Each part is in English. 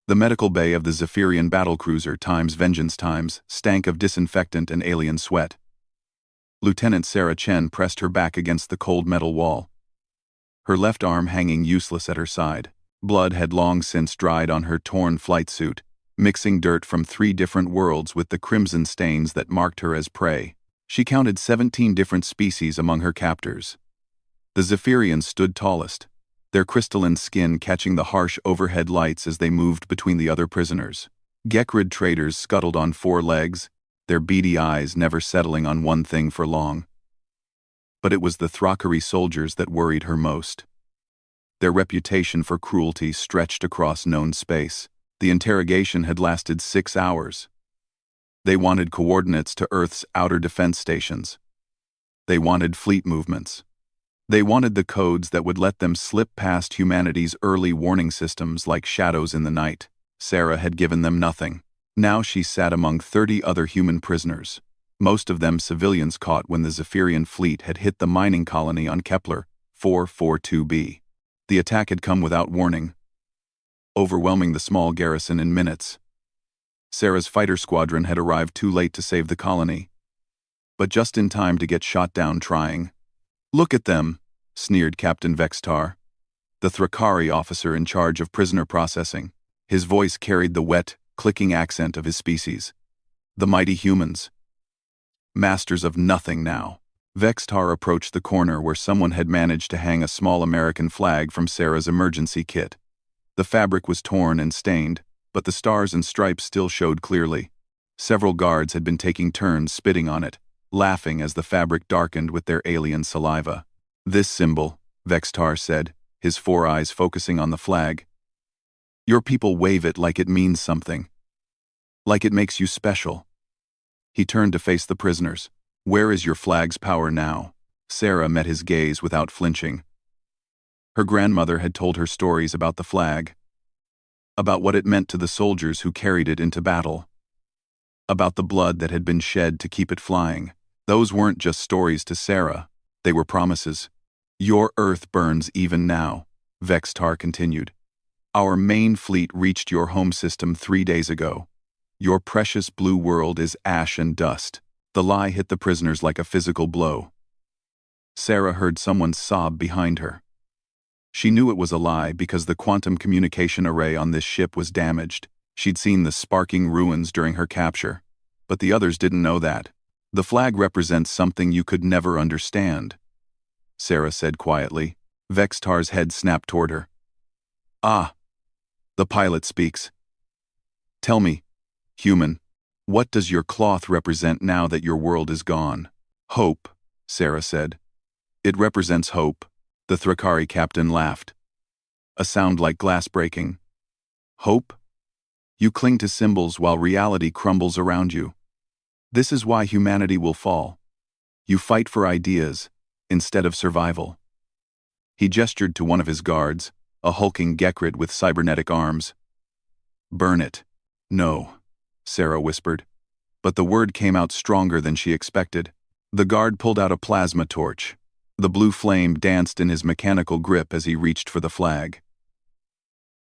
The medical bay of the Zephyrian battlecruiser times Vengeance times stank of disinfectant and alien sweat. Lieutenant Sarah Chen pressed her back against the cold metal wall, her left arm hanging useless at her side. Blood had long since dried on her torn flight suit, mixing dirt from 3 different worlds with the crimson stains that marked her as prey. She counted 17 different species among her captors. The Zephyrians stood tallest, their crystalline skin catching the harsh overhead lights as they moved between the other prisoners. Gekrid traders scuttled on 4 legs, their beady eyes never settling on one thing for long. But it was the Thrakari soldiers that worried her most. Their reputation for cruelty stretched across known space. The interrogation had lasted 6 hours. They wanted coordinates to Earth's outer defense stations. They wanted fleet movements. They wanted the codes that would let them slip past humanity's early warning systems like shadows in the night. Sarah had given them nothing. Now she sat among 30 other human prisoners, most of them civilians caught when the Zephyrian fleet had hit the mining colony on Kepler 442b. The attack had come without warning, overwhelming the small garrison in minutes. Sarah's fighter squadron had arrived too late to save the colony, but just in time to get shot down trying. "Look at them," sneered Captain Vextar, the Thrakari officer in charge of prisoner processing. His voice carried the wet, clicking accent of his species. "The mighty humans. Masters of nothing now." Vextar approached the corner where someone had managed to hang a small American flag from Sarah's emergency kit. The fabric was torn and stained, but the stars and stripes still showed clearly. Several guards had been taking turns spitting on it, laughing as the fabric darkened with their alien saliva. "This symbol," Vextar said, his 4 eyes focusing on the flag. "Your people wave it like it means something. Like it makes you special." He turned to face the prisoners. "Where is your flag's power now?" Sarah met his gaze without flinching. Her grandmother had told her stories about the flag, about what it meant to the soldiers who carried it into battle, about the blood that had been shed to keep it flying. Those weren't just stories to Sarah, they were promises. "Your Earth burns even now," Vextar continued. "Our main fleet reached your home system 3 days ago. Your precious blue world is ash and dust." The lie hit the prisoners like a physical blow. Sarah heard someone sob behind her. She knew it was a lie because the quantum communication array on this ship was damaged. She'd seen the sparking ruins during her capture, but the others didn't know that. "The flag represents something you could never understand," Sarah said quietly. Vextar's head snapped toward her. "Ah." The pilot speaks. "Tell me, human, what does your cloth represent now that your world is gone?" "Hope," Sarah said. "It represents hope." The Thrakari captain laughed, a sound like glass breaking. "Hope? You cling to symbols while reality crumbles around you. This is why humanity will fall. You fight for ideas instead of survival." He gestured to one of his guards, a hulking Gekrid with cybernetic arms. "Burn it." "No," Sarah whispered, but the word came out stronger than she expected. The guard pulled out a plasma torch. The blue flame danced in his mechanical grip as he reached for the flag.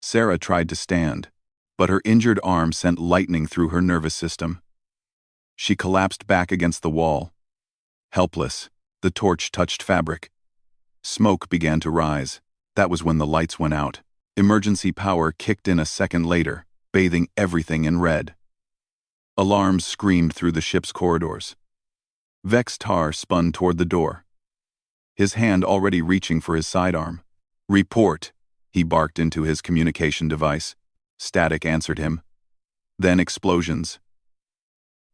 Sarah tried to stand, but her injured arm sent lightning through her nervous system. She collapsed back against the wall. Helpless, the torch touched fabric. Smoke began to rise. That was when the lights went out. Emergency power kicked in a second later, bathing everything in red. Alarms screamed through the ship's corridors. Vextar spun toward the door, his hand already reaching for his sidearm. "Report," he barked into his communication device. Static answered him. Then explosions.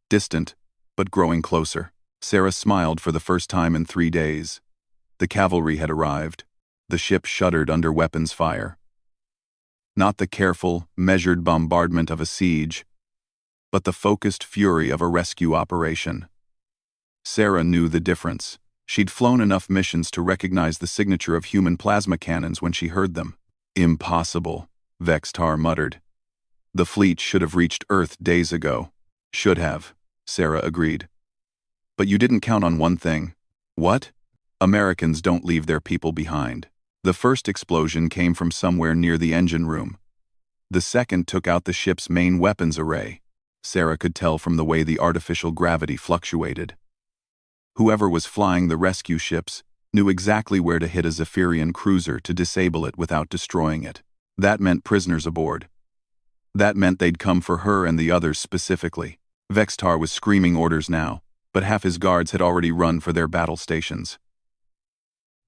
Distant, but growing closer. Sarah smiled for the first time in 3 days. The cavalry had arrived. The ship shuddered under weapons fire. Not the careful, measured bombardment of a siege, but the focused fury of a rescue operation. Sarah knew the difference. She'd flown enough missions to recognize the signature of human plasma cannons when she heard them. "Impossible," Vextar muttered. "The fleet should have reached Earth days ago." "Should have," Sarah agreed. "But you didn't count on one thing." "What?" "Americans don't leave their people behind." The first explosion came from somewhere near the engine room. The second took out the ship's main weapons array. Sarah could tell from the way the artificial gravity fluctuated. Whoever was flying the rescue ships knew exactly where to hit a Zephyrian cruiser to disable it without destroying it. That meant prisoners aboard. That meant they'd come for her and the others specifically. Vextar was screaming orders now, but half his guards had already run for their battle stations.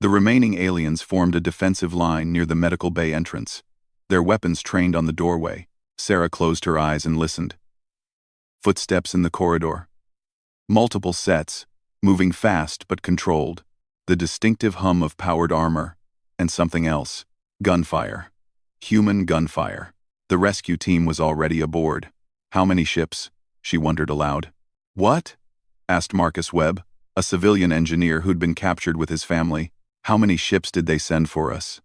The remaining aliens formed a defensive line near the medical bay entrance, their weapons trained on the doorway. Sarah closed her eyes and listened. Footsteps in the corridor. Multiple sets, moving fast but controlled. The distinctive hum of powered armor, and something else. Gunfire. Human gunfire. The rescue team was already aboard. How many ships? She wondered aloud. What? Asked Marcus Webb, a civilian engineer who'd been captured with his family. How many ships did they send for us?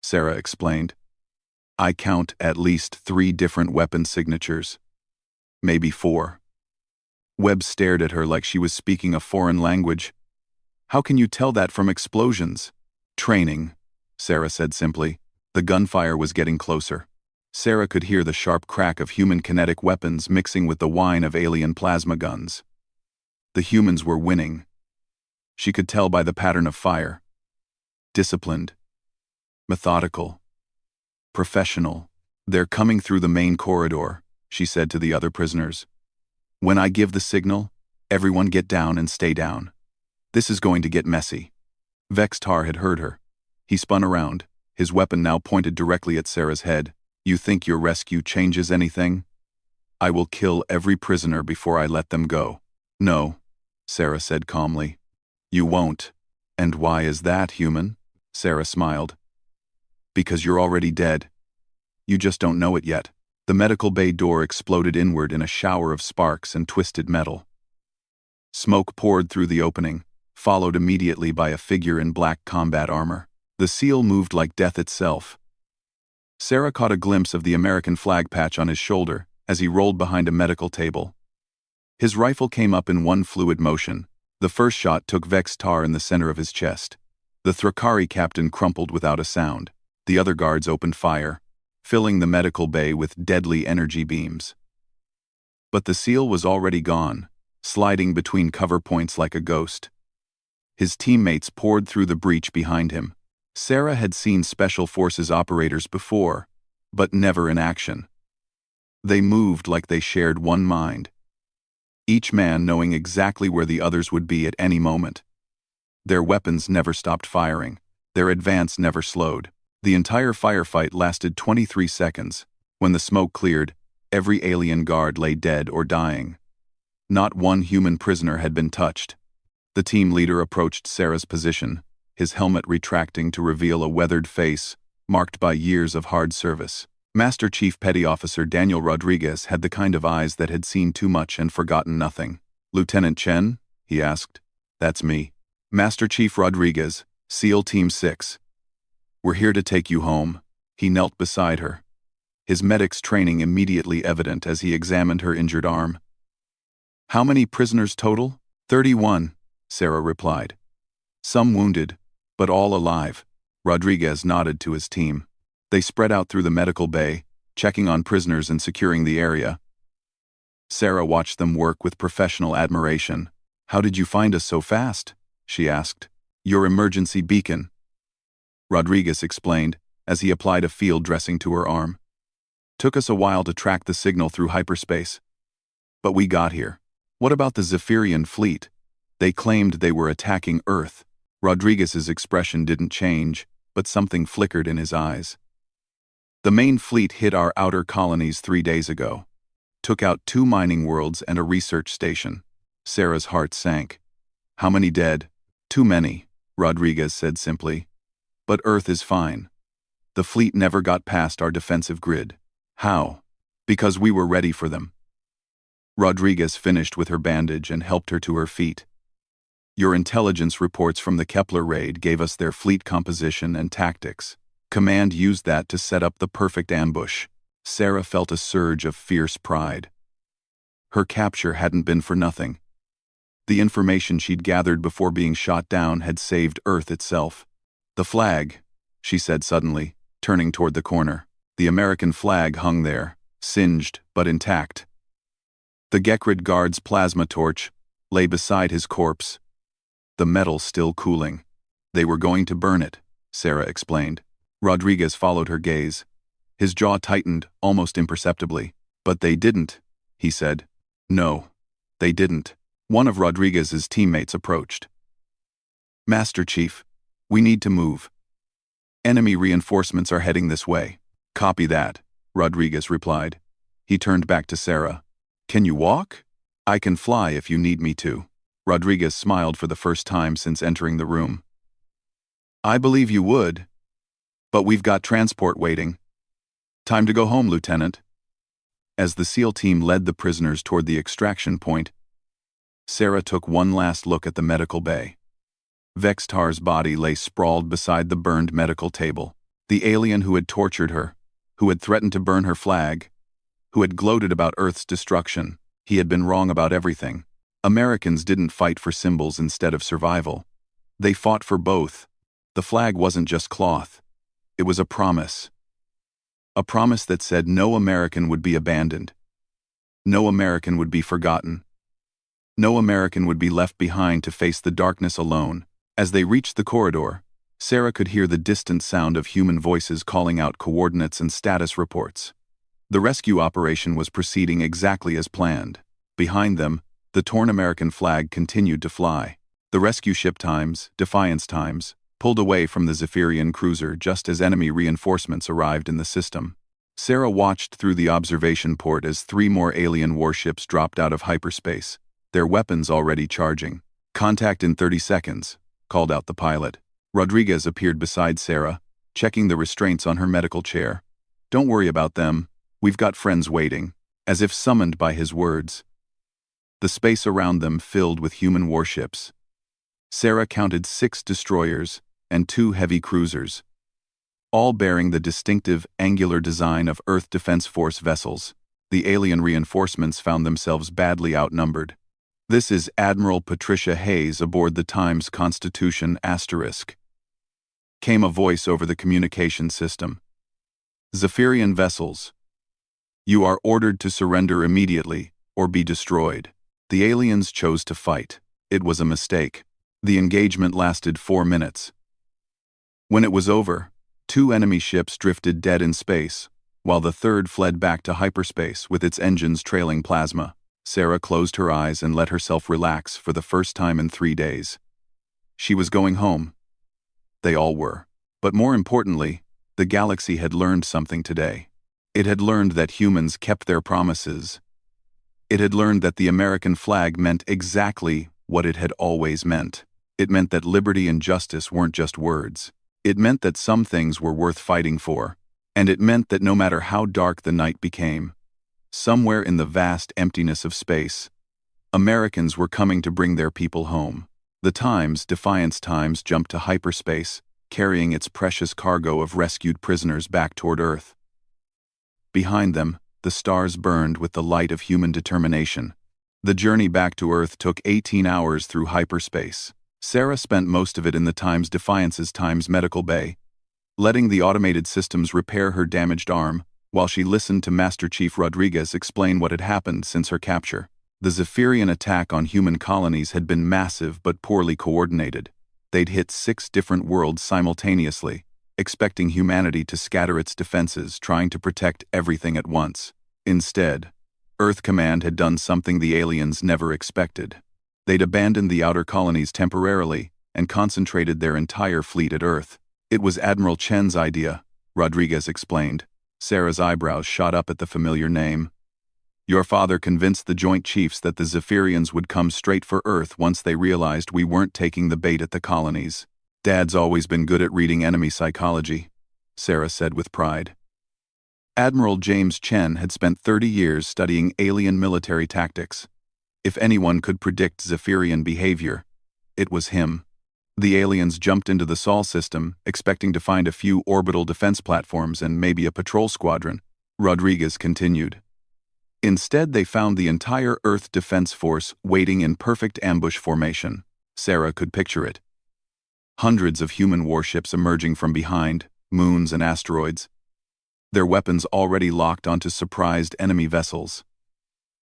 Sarah explained. I count at least 3 different weapon signatures. Maybe 4. Webb stared at her like she was speaking a foreign language. How can you tell that from explosions? Training, Sarah said simply. The gunfire was getting closer. Sarah could hear the sharp crack of human kinetic weapons mixing with the whine of alien plasma guns. The humans were winning. She could tell by the pattern of fire. Disciplined. Methodical. Professional. They're coming through the main corridor, she said to the other prisoners. When I give the signal, everyone get down and stay down. This is going to get messy. Vextar had heard her. He spun around, his weapon now pointed directly at Sarah's head. You think your rescue changes anything? I will kill every prisoner before I let them go. No, Sarah said calmly. You won't. And why is that, human? Sarah smiled. Because you're already dead. You just don't know it yet. The medical bay door exploded inward in a shower of sparks and twisted metal. Smoke poured through the opening, followed immediately by a figure in black combat armor. The seal moved like death itself. Sarah caught a glimpse of the American flag patch on his shoulder as he rolled behind a medical table. His rifle came up in one fluid motion. The first shot took Vextar in the center of his chest. The Thrakari captain crumpled without a sound. The other guards opened fire, filling the medical bay with deadly energy beams. But the seal was already gone, sliding between cover points like a ghost. His teammates poured through the breach behind him. Sarah had seen Special Forces operators before, but never in action. They moved like they shared one mind, each man knowing exactly where the others would be at any moment. Their weapons never stopped firing. Their advance never slowed. The entire firefight lasted 23 seconds. When the smoke cleared, every alien guard lay dead or dying. Not one human prisoner had been touched. The team leader approached Sarah's position, his helmet retracting to reveal a weathered face, marked by years of hard service. Master Chief Petty Officer Daniel Rodriguez had the kind of eyes that had seen too much and forgotten nothing. Lieutenant Chen? He asked. That's me. Master Chief Rodriguez, SEAL Team 6. We're here to take you home. He knelt beside her, his medic's training immediately evident as he examined her injured arm. How many prisoners total? 31, Sarah replied. Some wounded, but all alive. Rodriguez nodded to his team. They spread out through the medical bay, checking on prisoners and securing the area. Sarah watched them work with professional admiration. How did you find us so fast? She asked. Your emergency beacon, Rodriguez explained as he applied a field dressing to her arm. Took us a while to track the signal through hyperspace. But we got here. What about the Zephyrian fleet? They claimed they were attacking Earth. Rodriguez's expression didn't change, but something flickered in his eyes. The main fleet hit our outer colonies 3 days ago. Took out 2 mining worlds and a research station. Sarah's heart sank. How many dead? Too many, Rodriguez said simply. But Earth is fine. The fleet never got past our defensive grid. How? Because we were ready for them. Rodriguez finished with her bandage and helped her to her feet. Your intelligence reports from the Kepler raid gave us their fleet composition and tactics. Command used that to set up the perfect ambush. Sarah felt a surge of fierce pride. Her capture hadn't been for nothing. The information she'd gathered before being shot down had saved Earth itself. The flag, she said suddenly, turning toward the corner. The American flag hung there, singed but intact. The Gekrid guard's plasma torch lay beside his corpse, the metal still cooling. They were going to burn it, Sarah explained. Rodriguez followed her gaze. His jaw tightened, almost imperceptibly. But they didn't, he said. No, they didn't. One of Rodriguez's teammates approached. Master Chief, we need to move. Enemy reinforcements are heading this way. Copy that, Rodriguez replied. He turned back to Sarah. Can you walk? I can fly if you need me to. Rodriguez smiled for the first time since entering the room. I believe you would. But we've got transport waiting. Time to go home, Lieutenant. As the SEAL team led the prisoners toward the extraction point, Sarah took one last look at the medical bay. Vextar's body lay sprawled beside the burned medical table. The alien who had tortured her, who had threatened to burn her flag, who had gloated about Earth's destruction, he had been wrong about everything. Americans didn't fight for symbols instead of survival. They fought for both. The flag wasn't just cloth. It was a promise. A promise that said no American would be abandoned. No American would be forgotten. No American would be left behind to face the darkness alone. As they reached the corridor, Sarah could hear the distant sound of human voices calling out coordinates and status reports. The rescue operation was proceeding exactly as planned. Behind them, the torn American flag continued to fly. The rescue ship Times, Defiance Times, pulled away from the Zephyrian cruiser just as enemy reinforcements arrived in the system. Sarah watched through the observation port as 3 more alien warships dropped out of hyperspace, their weapons already charging. Contact in 30 seconds, called out the pilot. Rodriguez appeared beside Sarah, checking the restraints on her medical chair. Don't worry about them, we've got friends waiting. As if summoned by his words, the space around them filled with human warships. Sarah counted 6 destroyers and 2 heavy cruisers, all bearing the distinctive angular design of Earth Defense Force vessels. The alien reinforcements found themselves badly outnumbered. This is Admiral Patricia Hayes aboard the Times Constitution *, came a voice over the communication system. Zephyrian vessels, you are ordered to surrender immediately or be destroyed. The aliens chose to fight. It was a mistake. The engagement lasted 4 minutes. When it was over, 2 enemy ships drifted dead in space, while the third fled back to hyperspace with its engines trailing plasma. Sarah closed her eyes and let herself relax for the first time in 3 days. She was going home. They all were. But more importantly, the galaxy had learned something today. It had learned that humans kept their promises. It had learned that the American flag meant exactly what it had always meant. It meant that liberty and justice weren't just words. It meant that some things were worth fighting for. And it meant that no matter how dark the night became, somewhere in the vast emptiness of space, Americans were coming to bring their people home. The Times, Defiance Times, jumped to hyperspace, carrying its precious cargo of rescued prisoners back toward Earth. Behind them, the stars burned with the light of human determination. The journey back to Earth took 18 hours through hyperspace. Sarah spent most of it in the Times Defiance's Times medical bay, letting the automated systems repair her damaged arm, while she listened to Master Chief Rodriguez explain what had happened since her capture. The Zephyrian attack on human colonies had been massive but poorly coordinated. They'd hit 6 different worlds simultaneously, expecting humanity to scatter its defenses, trying to protect everything at once. Instead, Earth Command had done something the aliens never expected. They'd abandoned the outer colonies temporarily and concentrated their entire fleet at Earth. It was Admiral Chen's idea, Rodriguez explained. Sarah's eyebrows shot up at the familiar name. Your father convinced the Joint Chiefs that the Zephyrians would come straight for Earth once they realized we weren't taking the bait at the colonies. Dad's always been good at reading enemy psychology, Sarah said with pride. Admiral James Chen had spent 30 years studying alien military tactics. If anyone could predict Zephyrian behavior, it was him. The aliens jumped into the Sol system, expecting to find a few orbital defense platforms and maybe a patrol squadron, Rodriguez continued. Instead, they found the entire Earth Defense Force waiting in perfect ambush formation. Sarah could picture it. Hundreds of human warships emerging from behind, moons and asteroids. their weapons already locked onto surprised enemy vessels.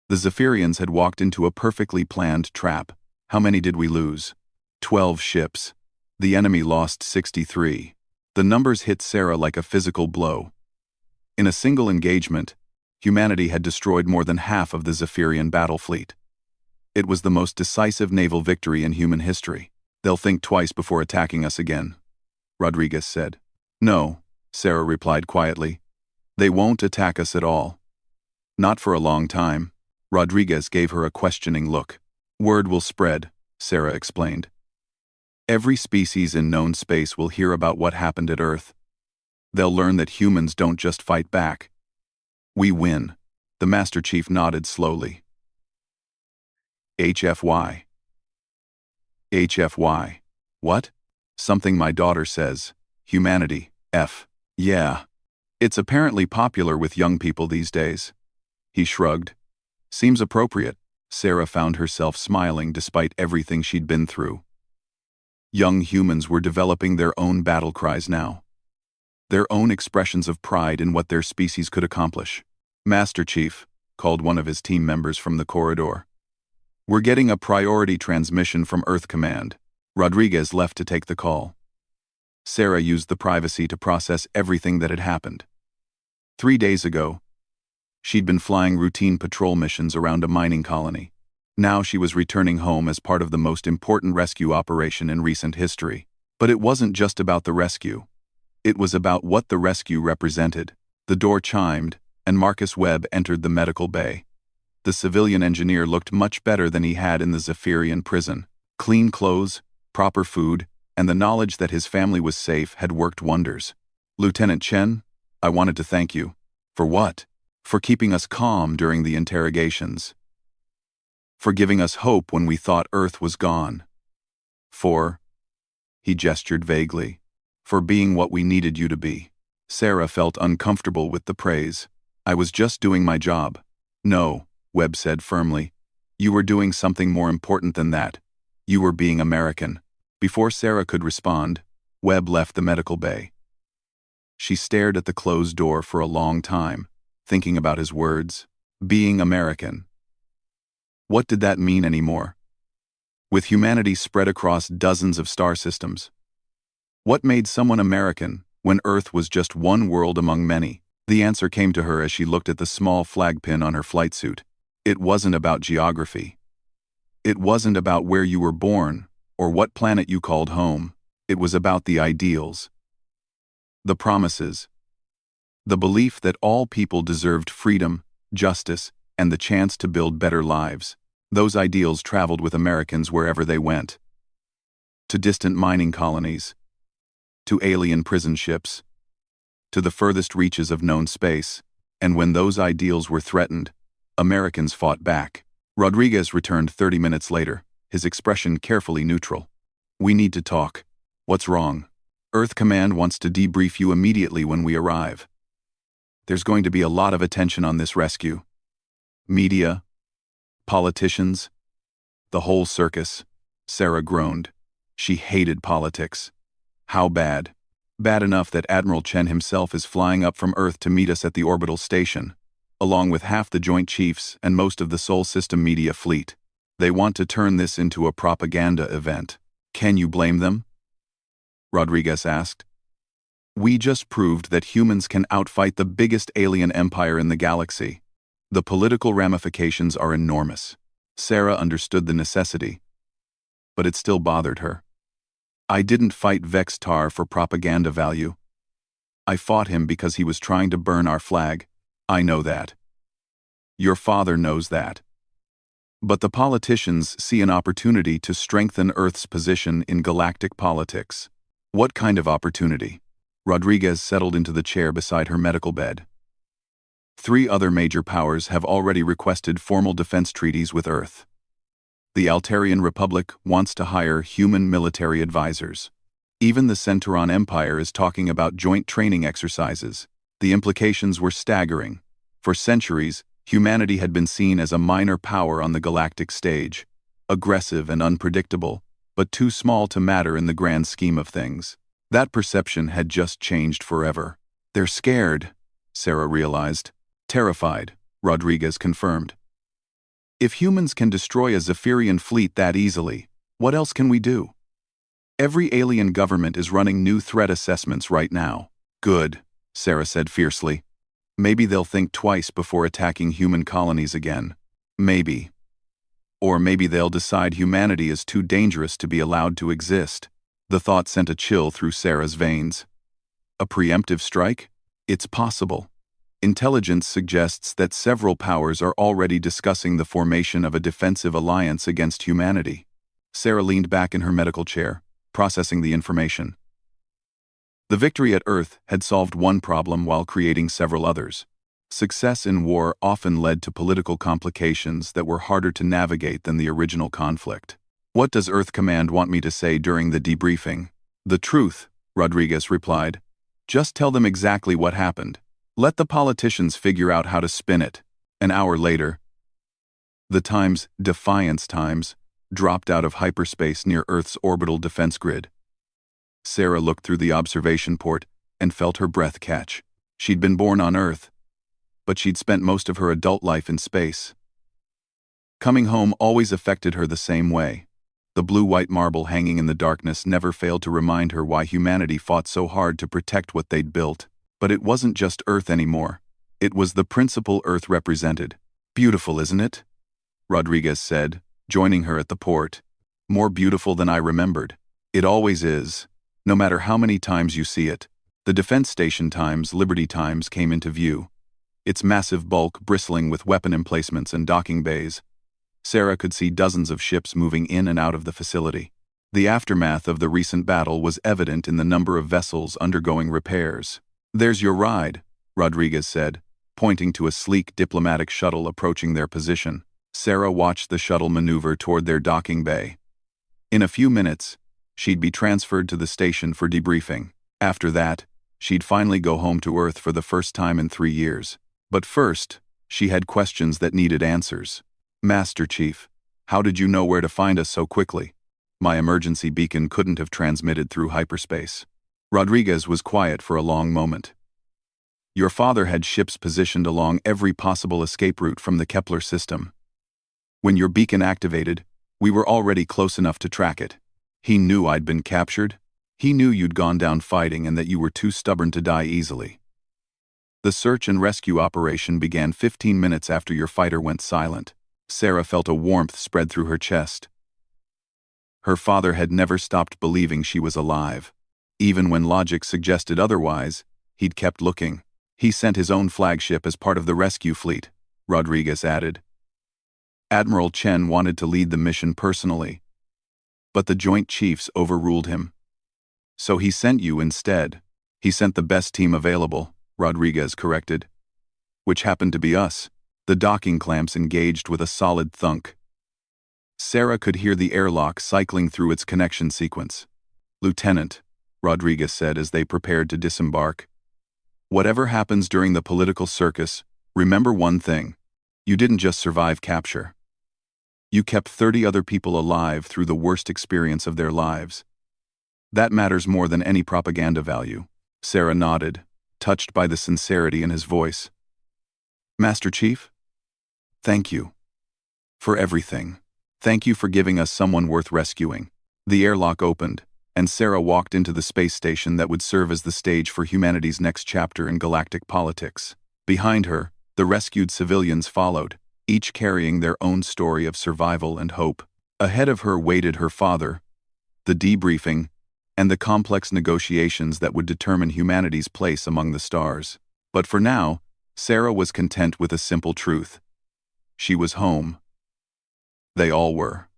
The Zephyrians had walked into a perfectly planned trap. How many did we lose? 12 ships. The enemy lost 63. The numbers hit Sarah like a physical blow. In a single engagement, humanity had destroyed more than half of the Zephyrian battle fleet. It was the most decisive naval victory in human history. They'll think twice before attacking us again, Rodriguez said. No, Sarah replied quietly. They won't attack us at all. Not for a long time. Rodriguez gave her a questioning look. Word will spread, Sarah explained. Every species in known space will hear about what happened at Earth. They'll learn that humans don't just fight back. We win. The Master Chief nodded slowly. HFY. HFY. What? Something my daughter says. Humanity. F. Yeah. It's apparently popular with young people these days. He shrugged. Seems appropriate. Sarah found herself smiling despite everything she'd been through. Young humans were developing their own battle cries now. Their own expressions of pride in what their species could accomplish. Master Chief, called one of his team members from the corridor. We're getting a priority transmission from Earth Command. Rodriguez left to take the call. Sarah used the privacy to process everything that had happened. 3 days ago, she'd been flying routine patrol missions around a mining colony. Now she was returning home as part of the most important rescue operation in recent history. But it wasn't just about the rescue. It was about what the rescue represented. The door chimed, and Marcus Webb entered the medical bay. The civilian engineer looked much better than he had in the Zephyrian prison. Clean clothes, proper food, and the knowledge that his family was safe had worked wonders. Lieutenant Chen, I wanted to thank you. For what? For keeping us calm during the interrogations. For giving us hope when we thought Earth was gone. He gestured vaguely, for being what we needed you to be. Sarah felt uncomfortable with the praise. I was just doing my job. No, Webb said firmly. You were doing something more important than that. You were being American. Before Sarah could respond, Webb left the medical bay. She stared at the closed door for a long time, thinking about his words. Being American. What did that mean anymore? With humanity spread across dozens of star systems. What made someone American when Earth was just one world among many? The answer came to her as she looked at the small flag pin on her flight suit. It wasn't about geography. It wasn't about where you were born or what planet you called home. It was about the ideals. The promises. The belief that all people deserved freedom, justice, and the chance to build better lives. Those ideals traveled with Americans wherever they went. To distant mining colonies. To alien prison ships. To the furthest reaches of known space. And when those ideals were threatened, Americans fought back. Rodriguez returned 30 minutes later, his expression carefully neutral. We need to talk. What's wrong? Earth Command wants to debrief you immediately when we arrive. There's going to be a lot of attention on this rescue. Media, politicians, the whole circus. Sarah groaned. She hated politics. How bad? Bad enough that Admiral Chen himself is flying up from Earth to meet us at the orbital station, along with half the Joint Chiefs and most of the Sol System media fleet. They want to turn this into a propaganda event. Can you blame them? Rodriguez asked. We just proved that humans can outfight the biggest alien empire in the galaxy. The political ramifications are enormous. Sarah understood the necessity, but it still bothered her. I didn't fight Vextar for propaganda value. I fought him because he was trying to burn our flag. I know that. Your father knows that. But the politicians see an opportunity to strengthen Earth's position in galactic politics. What kind of opportunity? Rodriguez settled into the chair beside her medical bed. 3 other major powers have already requested formal defense treaties with Earth. The Altarian Republic wants to hire human military advisors. Even the Centauran Empire is talking about joint training exercises. The implications were staggering. For centuries, humanity had been seen as a minor power on the galactic stage, aggressive and unpredictable, but too small to matter in the grand scheme of things. That perception had just changed forever. They're scared, Sarah realized. Terrified, Rodriguez confirmed. If humans can destroy a Zephyrian fleet that easily, what else can we do? Every alien government is running new threat assessments right now. Good, Sarah said fiercely. Maybe they'll think twice before attacking human colonies again. Maybe. Or maybe they'll decide humanity is too dangerous to be allowed to exist. The thought sent a chill through Sarah's veins. A preemptive strike? It's possible. Intelligence suggests that several powers are already discussing the formation of a defensive alliance against humanity. Sarah leaned back in her medical chair, processing the information. The victory at Earth had solved one problem while creating several others. Success in war often led to political complications that were harder to navigate than the original conflict. What does Earth Command want me to say during the debriefing? The truth, Rodriguez replied. Just tell them exactly what happened. Let the politicians figure out how to spin it. An hour later, the Defiance Times, dropped out of hyperspace near Earth's orbital defense grid. Sarah looked through the observation port and felt her breath catch. She'd been born on Earth, but she'd spent most of her adult life in space. Coming home always affected her the same way. The blue-white marble hanging in the darkness never failed to remind her why humanity fought so hard to protect what they'd built. But it wasn't just Earth anymore. It was the principle Earth represented. Beautiful, isn't it? Rodriguez said, joining her at the port. More beautiful than I remembered. It always is, no matter how many times you see it. The defense station Times, Liberty Times, came into view. Its massive bulk bristling with weapon emplacements and docking bays. Sarah could see dozens of ships moving in and out of the facility. The aftermath of the recent battle was evident in the number of vessels undergoing repairs. There's your ride, Rodriguez said, pointing to a sleek diplomatic shuttle approaching their position. Sarah watched the shuttle maneuver toward their docking bay. In a few minutes, she'd be transferred to the station for debriefing. After that, she'd finally go home to Earth for the first time in 3 years. But first, she had questions that needed answers. Master Chief, how did you know where to find us so quickly? My emergency beacon couldn't have transmitted through hyperspace. Rodriguez was quiet for a long moment. Your father had ships positioned along every possible escape route from the Kepler system. When your beacon activated, we were already close enough to track it. He knew I'd been captured. He knew you'd gone down fighting and that you were too stubborn to die easily. The search and rescue operation began 15 minutes after your fighter went silent. Sarah felt a warmth spread through her chest. Her father had never stopped believing she was alive. Even when logic suggested otherwise, he'd kept looking. He sent his own flagship as part of the rescue fleet, Rodriguez added. Admiral Chen wanted to lead the mission personally, but the Joint Chiefs overruled him. So he sent you instead. He sent the best team available, Rodriguez corrected. Which happened to be us. The docking clamps engaged with a solid thunk. Sarah could hear the airlock cycling through its connection sequence. Lieutenant, Rodriguez said as they prepared to disembark. Whatever happens during the political circus, remember one thing. You didn't just survive capture. You kept 30 other people alive through the worst experience of their lives. That matters more than any propaganda value. Sarah nodded, touched by the sincerity in his voice. Master Chief? Thank you. For everything. Thank you for giving us someone worth rescuing. The airlock opened, and Sarah walked into the space station that would serve as the stage for humanity's next chapter in galactic politics. Behind her, the rescued civilians followed, each carrying their own story of survival and hope. Ahead of her waited her father, the debriefing, and the complex negotiations that would determine humanity's place among the stars. But for now, Sarah was content with a simple truth. She was home. They all were.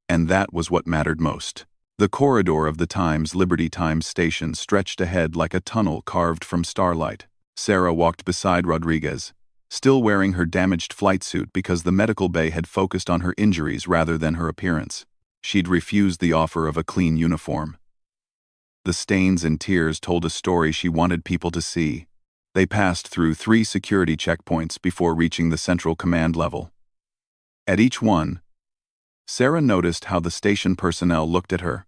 And that was what mattered most. The corridor of the Liberty Times station stretched ahead like a tunnel carved from starlight. Sarah walked beside Rodriguez, still wearing her damaged flight suit because the medical bay had focused on her injuries rather than her appearance. She'd refused the offer of a clean uniform. The stains and tears told a story she wanted people to see. They passed through 3 security checkpoints before reaching the central command level. At each one, Sarah noticed how the station personnel looked at her.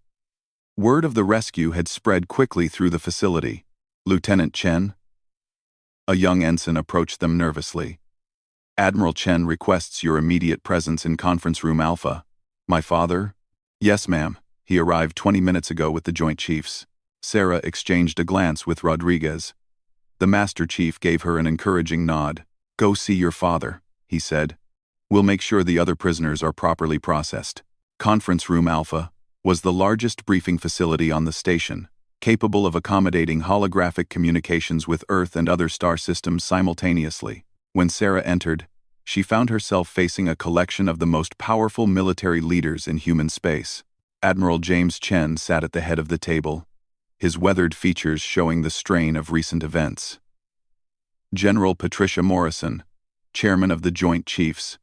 Word of the rescue had spread quickly through the facility. Lieutenant Chen? A young ensign approached them nervously. "Admiral Chen requests your immediate presence in Conference Room Alpha." "My father?" "Yes, ma'am. He arrived 20 minutes ago with the Joint Chiefs." Sarah exchanged a glance with Rodriguez. The Master Chief gave her an encouraging nod. "Go see your father," he said. "We'll make sure the other prisoners are properly processed." Conference Room Alpha was the largest briefing facility on the station, capable of accommodating holographic communications with Earth and other star systems simultaneously. When Sarah entered, she found herself facing a collection of the most powerful military leaders in human space. Admiral James Chen sat at the head of the table, his weathered features showing the strain of recent events. General Patricia Morrison, chairman of the Joint Chiefs,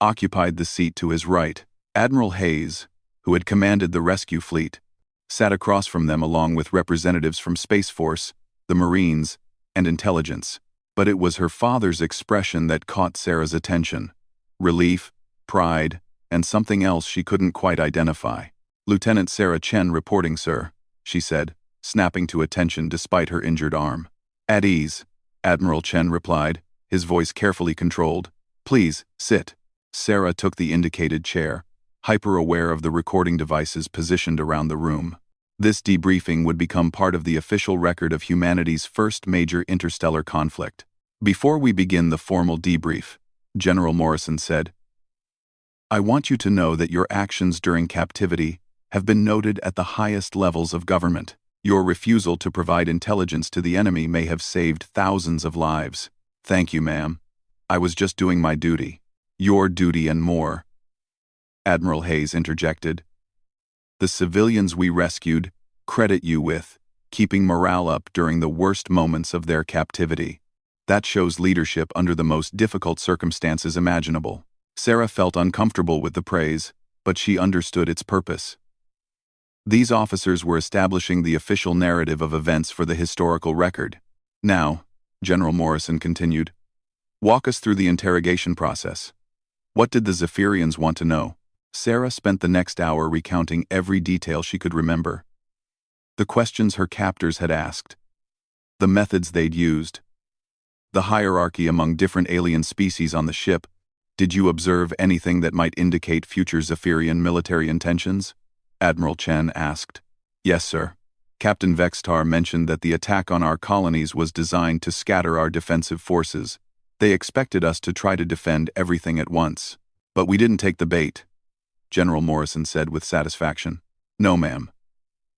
occupied the seat to his right. Admiral Hayes, who had commanded the rescue fleet, sat across from them along with representatives from Space Force, the Marines, and intelligence. But it was her father's expression that caught Sarah's attention. Relief, pride, and something else she couldn't quite identify. "Lieutenant Sarah Chen reporting, sir," she said, snapping to attention despite her injured arm. "At ease," Admiral Chen replied, his voice carefully controlled. "Please, sit." Sarah took the indicated chair, hyper-aware of the recording devices positioned around the room. This debriefing would become part of the official record of humanity's first major interstellar conflict. "Before we begin the formal debrief," General Morrison said, "I want you to know that your actions during captivity have been noted at the highest levels of government. Your refusal to provide intelligence to the enemy may have saved thousands of lives." "Thank you, ma'am. I was just doing my duty." "Your duty and more," Admiral Hayes interjected. "The civilians we rescued credit you with keeping morale up during the worst moments of their captivity. That shows leadership under the most difficult circumstances imaginable." Sarah felt uncomfortable with the praise, but she understood its purpose. These officers were establishing the official narrative of events for the historical record. "Now," General Morrison continued, "walk us through the interrogation process. What did the Zephyrians want to know?" Sarah spent the next hour recounting every detail she could remember. The questions her captors had asked, the methods they'd used, the hierarchy among different alien species on the ship. "Did you observe anything that might indicate future Zephyrian military intentions?" Admiral Chen asked. "Yes, sir. Captain Vextar mentioned that the attack on our colonies was designed to scatter our defensive forces. They expected us to try to defend everything at once. But we didn't take the bait," General Morrison said with satisfaction. "No, ma'am.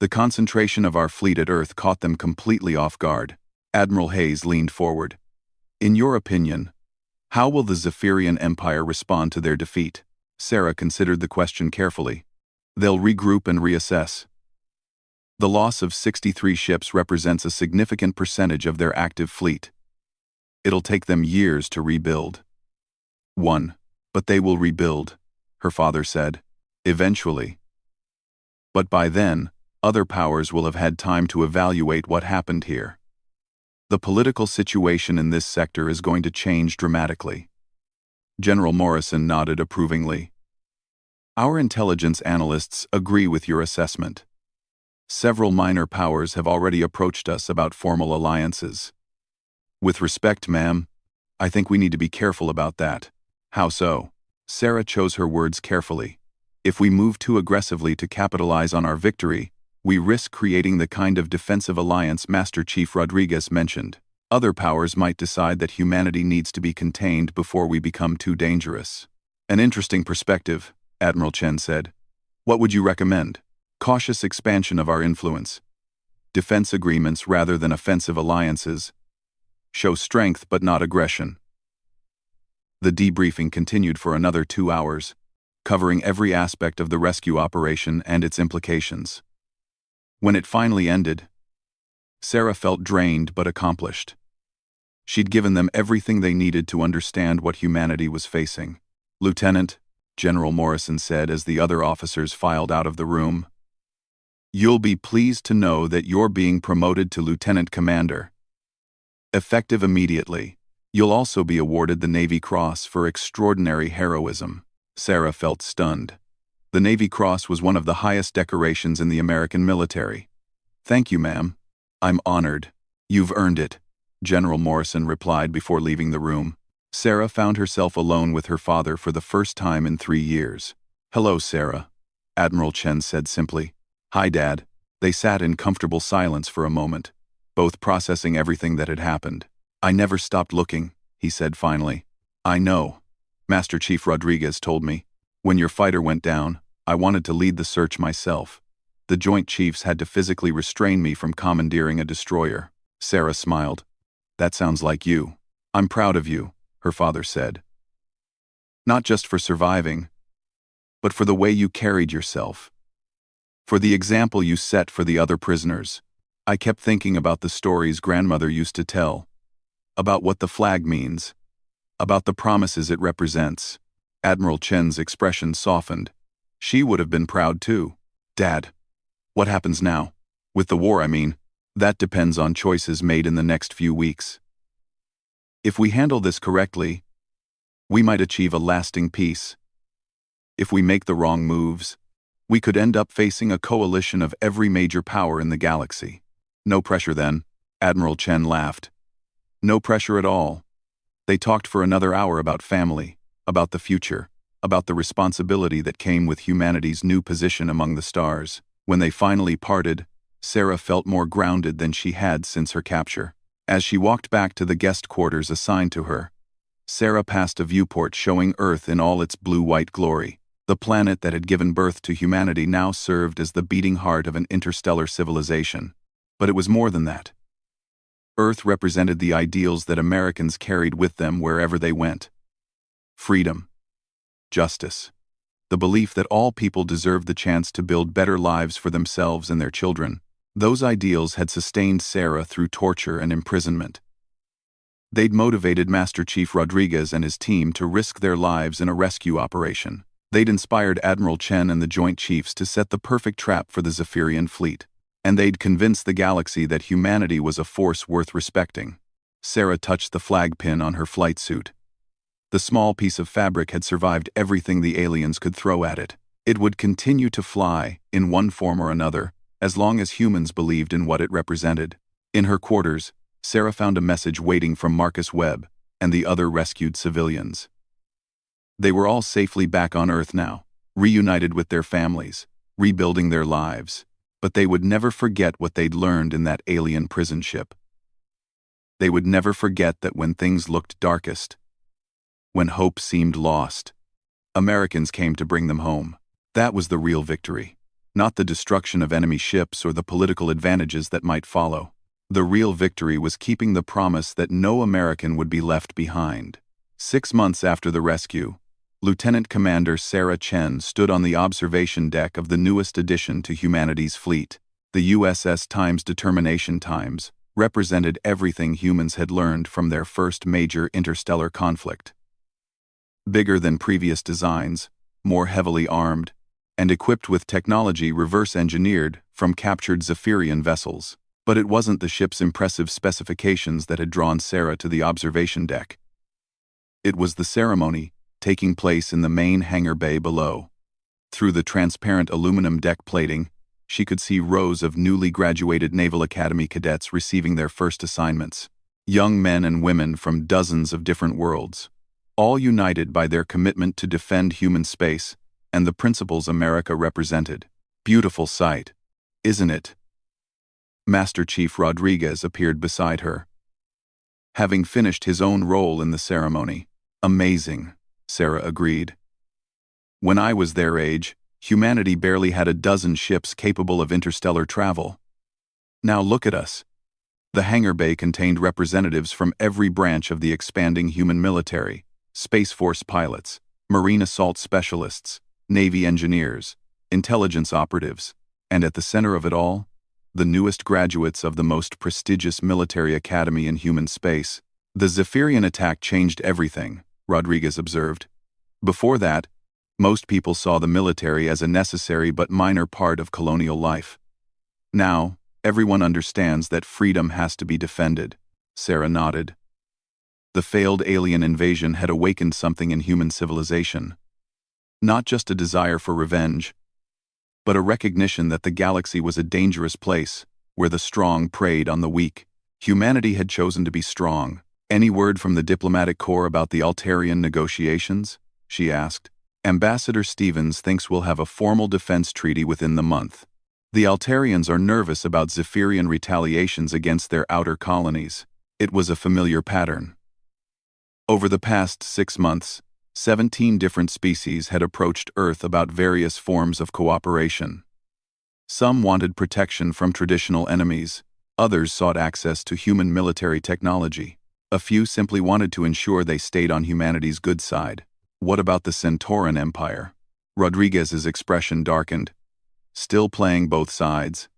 The concentration of our fleet at Earth caught them completely off guard." Admiral Hayes leaned forward. "In your opinion, how will the Zephyrian Empire respond to their defeat?" Sarah considered the question carefully. "They'll regroup and reassess. The loss of 63 ships represents a significant percentage of their active fleet. It'll take them years to rebuild." But they will rebuild," her father said. "Eventually. But by then, other powers will have had time to evaluate what happened here. The political situation in this sector is going to change dramatically." General Morrison nodded approvingly. "Our intelligence analysts agree with your assessment. Several minor powers have already approached us about formal alliances." "With respect, ma'am, I think we need to be careful about that." "How so?" Sarah chose her words carefully. "If we move too aggressively to capitalize on our victory, we risk creating the kind of defensive alliance Master Chief Rodriguez mentioned. Other powers might decide that humanity needs to be contained before we become too dangerous." "An interesting perspective," Admiral Chen said. "What would you recommend?" "Cautious expansion of our influence. Defense agreements rather than offensive alliances. Show strength but not aggression." The debriefing continued for another 2 hours, covering every aspect of the rescue operation and its implications. When it finally ended, Sarah felt drained but accomplished. She'd given them everything they needed to understand what humanity was facing. "Lieutenant," General Morrison said as the other officers filed out of the room, "you'll be pleased to know that you're being promoted to Lieutenant Commander. Effective immediately. You'll also be awarded the Navy Cross for extraordinary heroism." Sarah felt stunned. The Navy Cross was one of the highest decorations in the American military. "Thank you, ma'am. I'm honored. You've earned it." General Morrison replied before leaving the room. Sarah found herself alone with her father for the first time in 3 years. "Hello, Sarah," Admiral Chen said simply. "Hi, Dad." They sat in comfortable silence for a moment, both processing everything that had happened. "I never stopped looking," he said finally. "I know. Master Chief Rodriguez told me. When your fighter went down, I wanted to lead the search myself. The Joint Chiefs had to physically restrain me from commandeering a destroyer." Sarah smiled. "That sounds like you. I'm proud of you," her father said. "Not just for surviving, but for the way you carried yourself. For the example you set for the other prisoners. I kept thinking about the stories grandmother used to tell. About what the flag means. About the promises it represents." Admiral Chen's expression softened. She would have been proud too. "Dad, what happens now? With the war, I mean. That depends on choices made in the next few weeks. If we handle this correctly, we might achieve a lasting peace. If we make the wrong moves, we could end up facing a coalition of every major power in the galaxy." "No pressure then," Admiral Chen laughed. "No pressure at all." They talked for another hour about family, about the future, about the responsibility that came with humanity's new position among the stars. When they finally parted, Sarah felt more grounded than she had since her capture. As she walked back to the guest quarters assigned to her, Sarah passed a viewport showing Earth in all its blue-white glory. The planet that had given birth to humanity now served as the beating heart of an interstellar civilization. But it was more than that. Earth represented the ideals that Americans carried with them wherever they went. Freedom. Justice. The belief that all people deserved the chance to build better lives for themselves and their children. Those ideals had sustained Sarah through torture and imprisonment. They'd motivated Master Chief Rodriguez and his team to risk their lives in a rescue operation. They'd inspired Admiral Chen and the Joint Chiefs to set the perfect trap for the Zephyrian fleet. And they'd convinced the galaxy that humanity was a force worth respecting. Sarah touched the flag pin on her flight suit. The small piece of fabric had survived everything the aliens could throw at it. It would continue to fly, in one form or another, as long as humans believed in what it represented. In her quarters, Sarah found a message waiting from Marcus Webb and the other rescued civilians. They were all safely back on Earth now, reunited with their families, rebuilding their lives. But they would never forget what they'd learned in that alien prison ship. They would never forget that when things looked darkest, when hope seemed lost, Americans came to bring them home. That was the real victory. Not the destruction of enemy ships or the political advantages that might follow. The real victory was keeping the promise that no American would be left behind. 6 months after the rescue, Lieutenant Commander Sarah Chen stood on the observation deck of the newest addition to humanity's fleet. The USS Times Determination Times represented everything humans had learned from their first major interstellar conflict. Bigger than previous designs, more heavily armed, and equipped with technology reverse-engineered from captured Zephyrian vessels. But it wasn't the ship's impressive specifications that had drawn Sarah to the observation deck. It was the ceremony taking place in the main hangar bay below. Through the transparent aluminum deck plating, she could see rows of newly graduated Naval Academy cadets receiving their first assignments. Young men and women from dozens of different worlds, all united by their commitment to defend human space and the principles America represented. Beautiful sight, isn't it? Master Chief Rodriguez appeared beside her, having finished his own role in the ceremony. "Amazing," Sarah agreed. "When I was their age, humanity barely had a dozen ships capable of interstellar travel. Now look at us." The hangar bay contained representatives from every branch of the expanding human military: Space Force pilots, Marine assault specialists, Navy engineers, intelligence operatives, and at the center of it all, the newest graduates of the most prestigious military academy in human space. "The Zephyrian attack changed everything," Rodriguez observed. "Before that, most people saw the military as a necessary but minor part of colonial life. Now, everyone understands that freedom has to be defended." Sarah nodded. The failed alien invasion had awakened something in human civilization. Not just a desire for revenge, but a recognition that the galaxy was a dangerous place, where the strong preyed on the weak. Humanity had chosen to be strong. Any word from the diplomatic corps about the Altarian negotiations? She asked. Ambassador Stevens thinks we'll have a formal defense treaty within the month. The Altarians are nervous about Zephyrian retaliations against their outer colonies. It was a familiar pattern. Over the past 6 months, 17 different species had approached Earth about various forms of cooperation. Some wanted protection from traditional enemies, others sought access to human military technology. A few simply wanted to ensure they stayed on humanity's good side. What about the Centauran Empire? Rodriguez's expression darkened. Still playing both sides.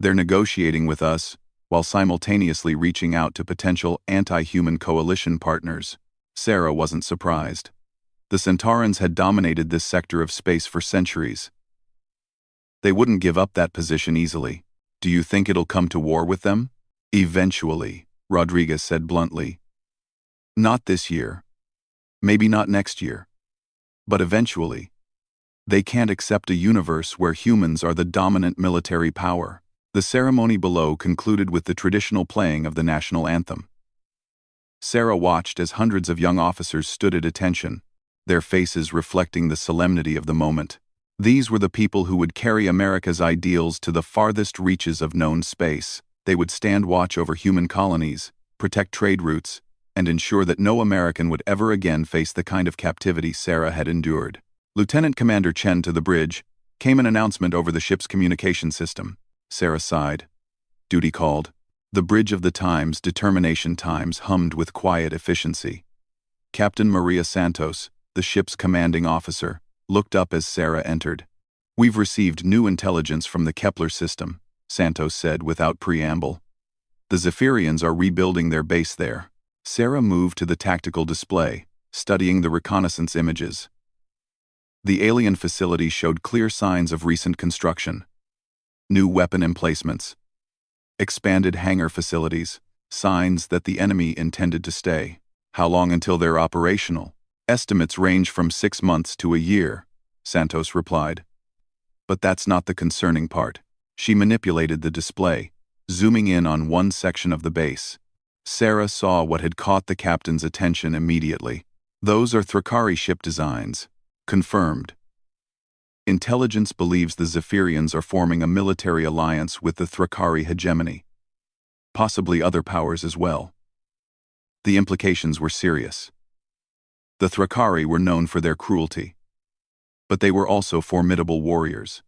They're negotiating with us, while simultaneously reaching out to potential anti-human coalition partners. Sarah wasn't surprised. The Centaurans had dominated this sector of space for centuries. They wouldn't give up that position easily. Do you think it'll come to war with them? Eventually, Rodriguez said bluntly. Not this year. Maybe not next year. But eventually. They can't accept a universe where humans are the dominant military power. The ceremony below concluded with the traditional playing of the national anthem. Sarah watched as hundreds of young officers stood at attention, their faces reflecting the solemnity of the moment. These were the people who would carry America's ideals to the farthest reaches of known space. They would stand watch over human colonies, protect trade routes, and ensure that no American would ever again face the kind of captivity Sarah had endured. Lieutenant Commander Chen to the bridge, came an announcement over the ship's communication system. Sarah sighed. Duty called. The bridge of the Times, Determination Times, hummed with quiet efficiency. Captain Maria Santos, the ship's commanding officer, looked up as Sarah entered. We've received new intelligence from the Kepler system, Santos said without preamble. The Zephyrians are rebuilding their base there. Sarah moved to the tactical display, studying the reconnaissance images. The alien facility showed clear signs of recent construction. New weapon emplacements. Expanded hangar facilities, signs that the enemy intended to stay. How long until they're operational? Estimates range from 6 months to a year, Santos replied. But that's not the concerning part. She manipulated the display, zooming in on one section of the base. Sarah saw what had caught the captain's attention immediately. Those are Thrakari ship designs. Confirmed. Intelligence believes the Zephyrians are forming a military alliance with the Thrakari hegemony. Possibly other powers as well. The implications were serious. The Thrakari were known for their cruelty. But they were also formidable warriors.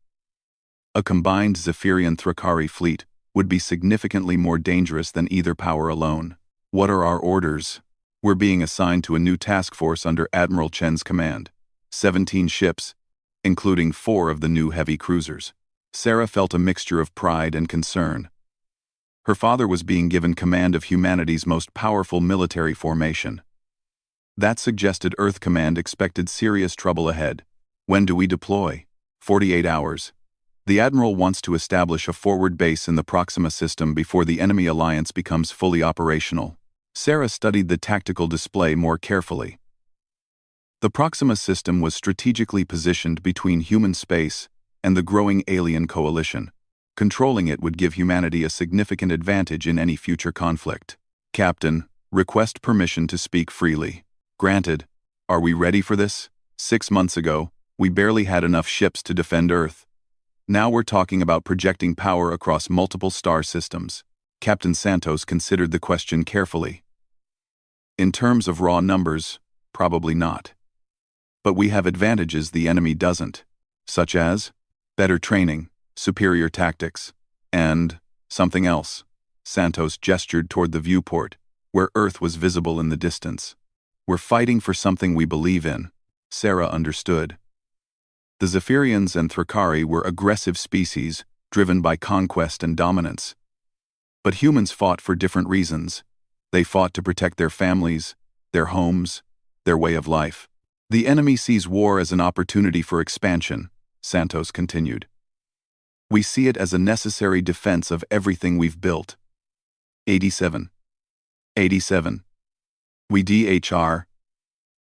A combined Zephyrian-Thrakari fleet would be significantly more dangerous than either power alone. What are our orders? We're being assigned to a new task force under Admiral Chen's command. 17 ships, including 4 of the new heavy cruisers. Sarah felt a mixture of pride and concern. Her father was being given command of humanity's most powerful military formation. That suggested Earth Command expected serious trouble ahead. When do we deploy? 48 hours. The Admiral wants to establish a forward base in the Proxima system before the enemy alliance becomes fully operational. Sarah studied the tactical display more carefully. The Proxima system was strategically positioned between human space and the growing alien coalition. Controlling it would give humanity a significant advantage in any future conflict. Captain, request permission to speak freely. Granted. Are we ready for this? 6 months ago, we barely had enough ships to defend Earth. Now we're talking about projecting power across multiple star systems. Captain Santos considered the question carefully. In terms of raw numbers, probably not. But we have advantages the enemy doesn't, such as better training, superior tactics, and something else. Santos gestured toward the viewport, where Earth was visible in the distance. We're fighting for something we believe in. Sarah understood. The Zephyrians and Thrakari were aggressive species, driven by conquest and dominance. But humans fought for different reasons. They fought to protect their families, their homes, their way of life. The enemy sees war as an opportunity for expansion, Santos continued. We see it as a necessary defense of everything we've built. 87. 87. We DHR.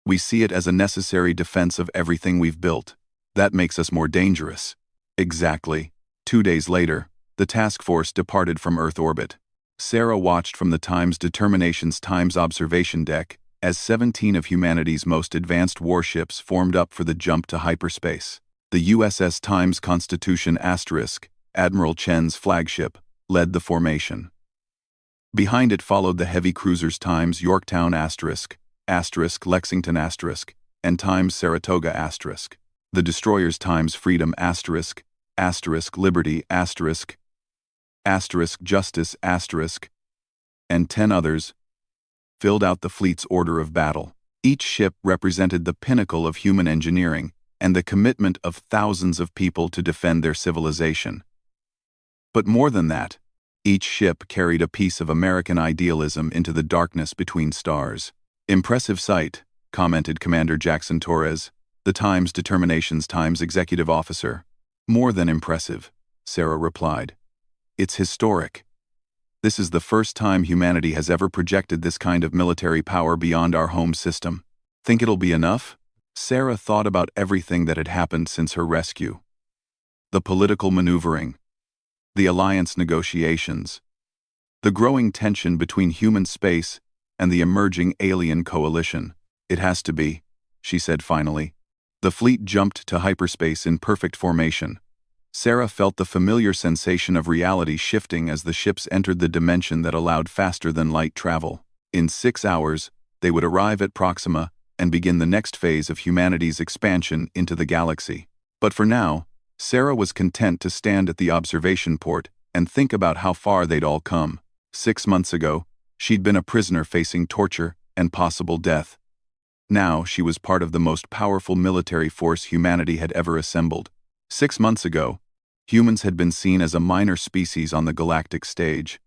We see it as a necessary defense of everything we've built. That makes us more dangerous. Exactly. 2 days later, the task force departed from Earth orbit. Sarah watched from the Times Determinations Times observation deck as 17 of humanity's most advanced warships formed up for the jump to hyperspace. The USS Times Constitution *, Admiral Chen's flagship, led the formation. Behind it followed the heavy cruisers Times Yorktown *, Lexington *, and Times Saratoga *. The destroyers Times Freedom *, Liberty *, Justice *, and 10 others filled out the fleet's order of battle. Each ship represented the pinnacle of human engineering and the commitment of thousands of people to defend their civilization. But more than that, each ship carried a piece of American idealism into the darkness between stars. "Impressive sight," commented Commander Jackson Torres, the Times Determinations Times executive officer. "More than impressive," Sarah replied. "It's historic. This is the first time humanity has ever projected this kind of military power beyond our home system. Think it'll be enough?" Sarah thought about everything that had happened since her rescue. The political maneuvering, the alliance negotiations, the growing tension between human space and the emerging alien coalition. "It has to be," she said finally. The fleet jumped to hyperspace in perfect formation. Sarah felt the familiar sensation of reality shifting as the ships entered the dimension that allowed faster-than-light travel. In 6 hours, they would arrive at Proxima and begin the next phase of humanity's expansion into the galaxy. But for now, Sarah was content to stand at the observation port and think about how far they'd all come. 6 months ago, she'd been a prisoner facing torture and possible death. Now she was part of the most powerful military force humanity had ever assembled. 6 months ago, humans had been seen as a minor species on the galactic stage.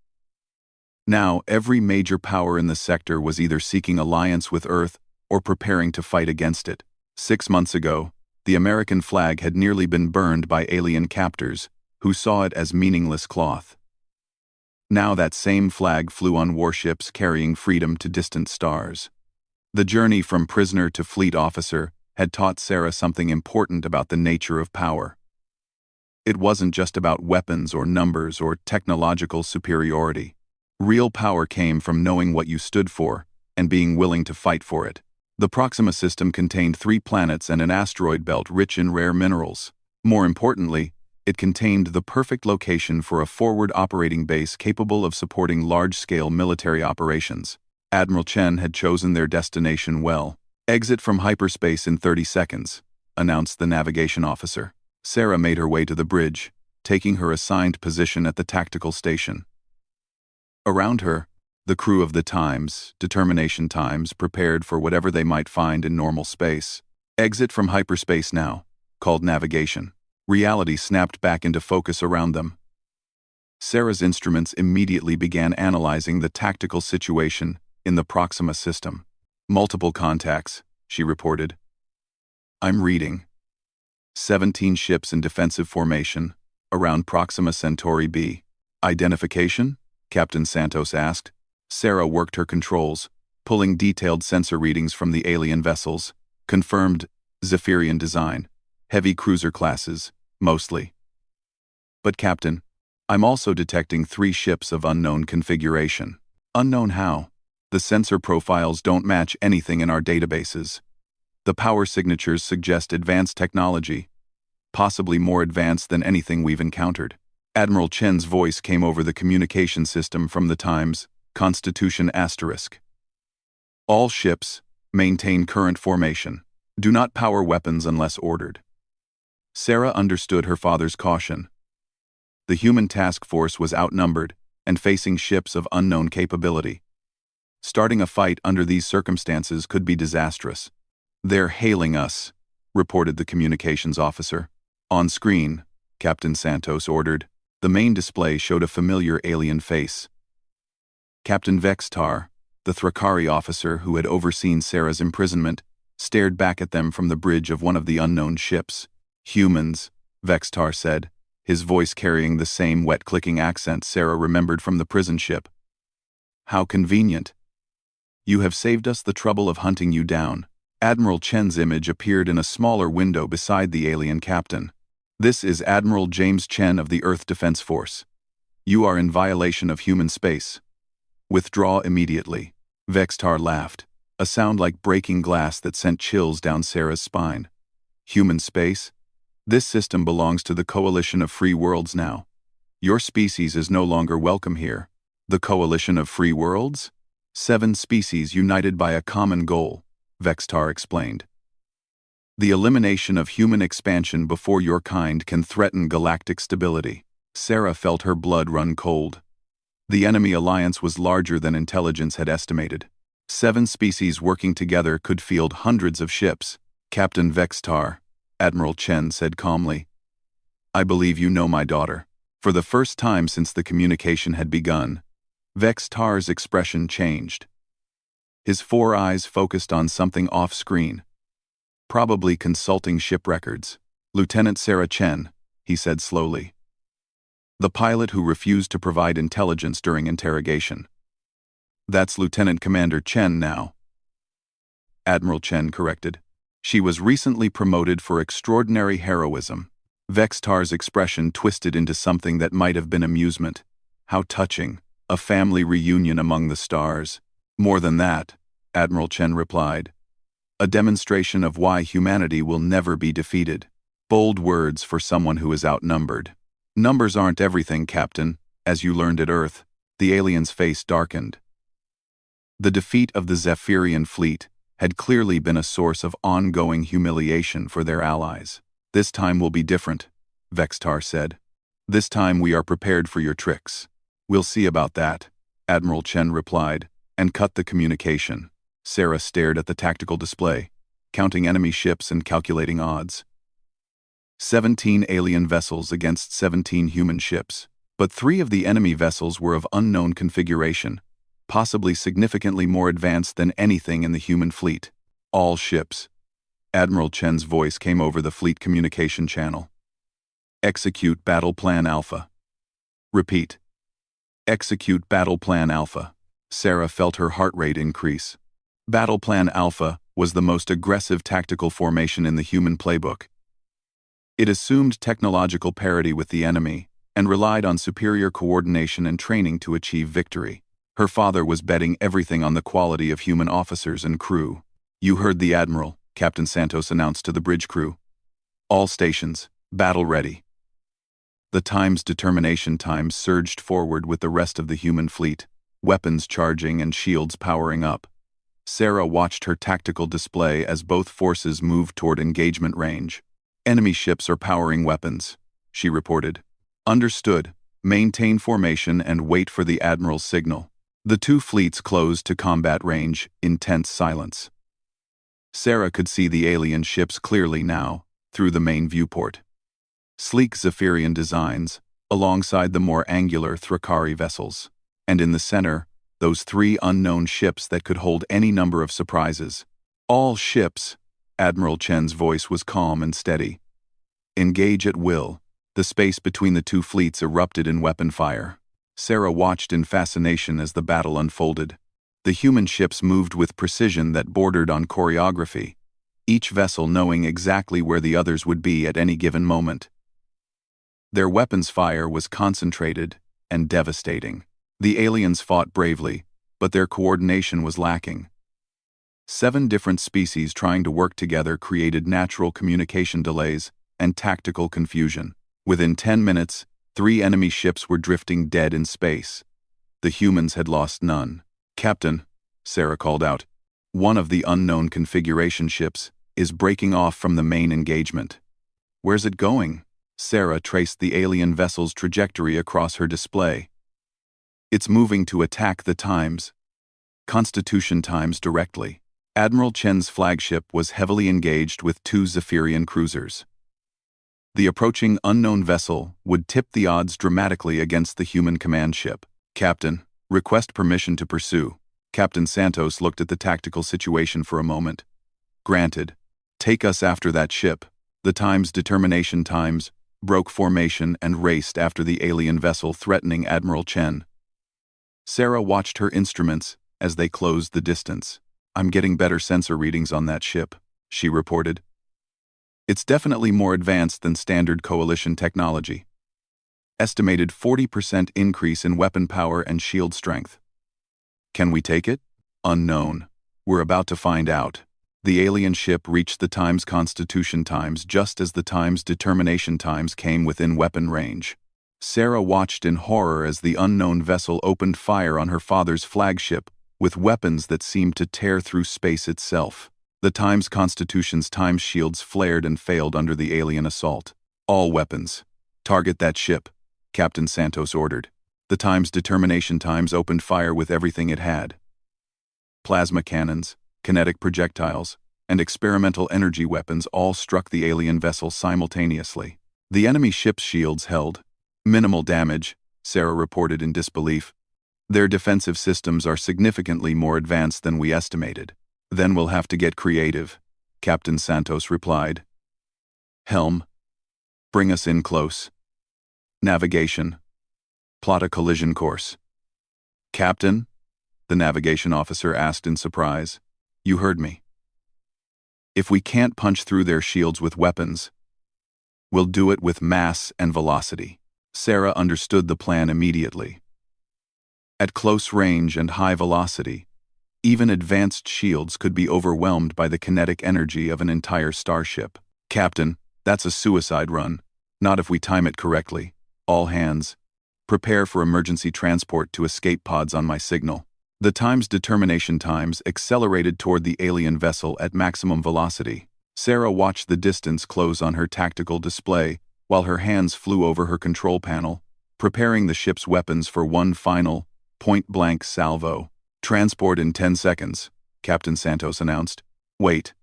Now, every major power in the sector was either seeking alliance with Earth or preparing to fight against it. 6 months ago, the American flag had nearly been burned by alien captors, who saw it as meaningless cloth. Now that same flag flew on warships carrying freedom to distant stars. The journey from prisoner to fleet officer had taught Sarah something important about the nature of power. It wasn't just about weapons or numbers or technological superiority. Real power came from knowing what you stood for and being willing to fight for it. The Proxima system contained 3 planets and an asteroid belt rich in rare minerals. More importantly, it contained the perfect location for a forward operating base capable of supporting large-scale military operations. Admiral Chen had chosen their destination well. "Exit from hyperspace in 30 seconds, announced the navigation officer. Sarah made her way to the bridge, taking her assigned position at the tactical station. Around her, the crew of the Times, Determination Times, prepared for whatever they might find in normal space. "Exit from hyperspace now," called navigation. Reality snapped back into focus around them. Sarah's instruments immediately began analyzing the tactical situation in the Proxima system. "Multiple contacts," she reported. "I'm reading. 17 ships in defensive formation around Proxima Centauri b. Identification?" Captain Santos asked. Sarah worked her controls, pulling detailed sensor readings from the alien vessels. "Confirmed Zephyrian design. Heavy cruiser classes, mostly. But Captain, I'm also detecting 3 ships of unknown configuration." "Unknown how?" "The sensor profiles don't match anything in our databases. The power signatures suggest advanced technology, possibly more advanced than anything we've encountered." Admiral Chen's voice came over the communication system from the Times Constitution *. "All ships maintain current formation. Do not power weapons unless ordered." Sarah understood her father's caution. The human task force was outnumbered and facing ships of unknown capability. Starting a fight under these circumstances could be disastrous. "They're hailing us," reported the communications officer. "On screen," Captain Santos ordered. The main display showed a familiar alien face. Captain Vextar, the Thrakari officer who had overseen Sarah's imprisonment, stared back at them from the bridge of one of the unknown ships. "Humans," Vextar said, his voice carrying the same wet-clicking accent Sarah remembered from the prison ship. "How convenient. You have saved us the trouble of hunting you down." Admiral Chen's image appeared in a smaller window beside the alien captain. "This is Admiral James Chen of the Earth Defense Force. You are in violation of human space. Withdraw immediately. Vextar laughed, a sound like breaking glass that sent chills down Sarah's spine. Human space? This system belongs to the Coalition of Free Worlds now. Your species is no longer welcome here. The Coalition of Free Worlds? 7 species united by a common goal, Vextar explained. The elimination of human expansion before your kind can threaten galactic stability. Sarah felt her blood run cold. The enemy alliance was larger than intelligence had estimated. 7 species working together could field hundreds of ships. Captain Vextar, Admiral Chen said calmly. I believe you know my daughter. For the first time since the communication had begun, Vextar's expression changed. His 4 eyes focused on something off-screen. Probably consulting ship records. Lieutenant Sarah Chen, he said slowly. The pilot who refused to provide intelligence during interrogation. That's Lieutenant Commander Chen now. Admiral Chen corrected. She was recently promoted for extraordinary heroism. Vextar's expression twisted into something that might have been amusement. How touching, a family reunion among the stars. More than that, Admiral Chen replied. A demonstration of why humanity will never be defeated. Bold words for someone who is outnumbered. Numbers aren't everything, Captain, as you learned at Earth. The alien's face darkened. The defeat of the Zephyrian fleet had clearly been a source of ongoing humiliation for their allies. This time will be different, Vextar said. This time we are prepared for your tricks. We'll see about that, Admiral Chen replied, and cut the communication. Sarah stared at the tactical display, counting enemy ships and calculating odds. 17 alien vessels against 17 human ships, but 3 of the enemy vessels were of unknown configuration, possibly significantly more advanced than anything in the human fleet. All ships. Admiral Chen's voice came over the fleet communication channel. Execute Battle Plan Alpha. Repeat. Execute Battle Plan Alpha. Sarah felt her heart rate increase. Battle Plan Alpha was the most aggressive tactical formation in the human playbook. It assumed technological parity with the enemy and relied on superior coordination and training to achieve victory. Her father was betting everything on the quality of human officers and crew. You heard the Admiral, Captain Santos announced to the bridge crew. All stations, battle ready. The time's determination times surged forward with the rest of the human fleet, weapons charging and shields powering up. Sarah watched her tactical display as both forces moved toward engagement range. Enemy ships are powering weapons, she reported. Understood. Maintain formation and wait for the Admiral's signal. The 2 fleets closed to combat range, intense silence. Sarah could see the alien ships clearly now, through the main viewport. Sleek Zephyrian designs, alongside the more angular Thrakari vessels. And in the center, those 3 unknown ships that could hold any number of surprises. All ships, Admiral Chen's voice was calm and steady. Engage at will. The space between the 2 fleets erupted in weapon fire. Sarah watched in fascination as the battle unfolded. The human ships moved with precision that bordered on choreography, each vessel knowing exactly where the others would be at any given moment. Their weapons fire was concentrated and devastating. The aliens fought bravely, but their coordination was lacking. 7 different species trying to work together created natural communication delays and tactical confusion. Within 10 minutes, 3 enemy ships were drifting dead in space. The humans had lost none. Captain, Sarah called out, one of the unknown configuration ships is breaking off from the main engagement. Where's it going? Sarah traced the alien vessel's trajectory across her display. It's moving to attack the Times. Constitution Times directly. Admiral Chen's flagship was heavily engaged with 2 Zephyrian cruisers. The approaching unknown vessel would tip the odds dramatically against the human command ship. Captain, request permission to pursue. Captain Santos looked at the tactical situation for a moment. Granted. Take us after that ship. The Times determination Times broke formation and raced after the alien vessel threatening Admiral Chen. Sarah watched her instruments as they closed the distance. I'm getting better sensor readings on that ship, she reported. It's definitely more advanced than standard coalition technology. Estimated 40% increase in weapon power and shield strength. Can we take it? Unknown. We're about to find out. The alien ship reached the Times Constitution Times just as the Times Determination Times came within weapon range. Sarah watched in horror as the unknown vessel opened fire on her father's flagship, with weapons that seemed to tear through space itself. The Times Constitution's Times shields flared and failed under the alien assault. All weapons. Target that ship, Captain Santos ordered. The Times Determination Times opened fire with everything it had. Plasma cannons, kinetic projectiles, and experimental energy weapons all struck the alien vessel simultaneously. The enemy ship's shields held minimal damage, Sarah reported in disbelief. Their defensive systems are significantly more advanced than we estimated. Then we'll have to get creative, Captain Santos replied. Helm. Bring us in close. Navigation. Plot a collision course. Captain? The navigation officer asked in surprise. You heard me. If we can't punch through their shields with weapons, we'll do it with mass and velocity. Sarah understood the plan immediately. At close range and high velocity, even advanced shields could be overwhelmed by the kinetic energy of an entire starship. Captain, that's a suicide run. Not if we time it correctly. All hands. Prepare for emergency transport to escape pods on my signal. The Times Determination Times accelerated toward the alien vessel at maximum velocity. Sarah watched the distance close on her tactical display while her hands flew over her control panel, preparing the ship's weapons for one final, point-blank salvo. Transport in 10 seconds, Captain Santos announced. Wait,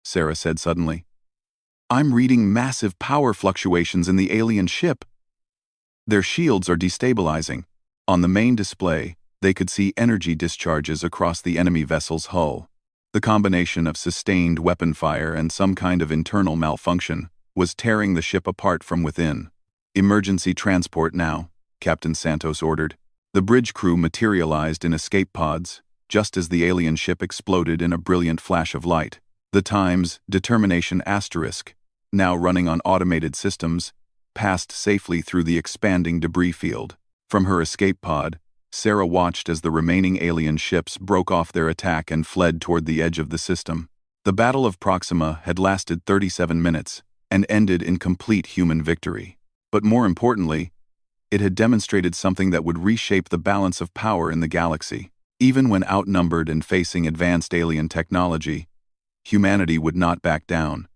Sarah said suddenly. I'm reading massive power fluctuations in the alien ship. Their shields are destabilizing. On the main display, they could see energy discharges across the enemy vessel's hull. The combination of sustained weapon fire and some kind of internal malfunction was tearing the ship apart from within. Emergency transport now, Captain Santos ordered. The bridge crew materialized in escape pods, just as the alien ship exploded in a brilliant flash of light. The Times Determination Asterisk, now running on automated systems, passed safely through the expanding debris field. From her escape pod, Sarah watched as the remaining alien ships broke off their attack and fled toward the edge of the system. The Battle of Proxima had lasted 37 minutes and ended in complete human victory. But more importantly, it had demonstrated something that would reshape the balance of power in the galaxy. Even when outnumbered and facing advanced alien technology, humanity would not back down.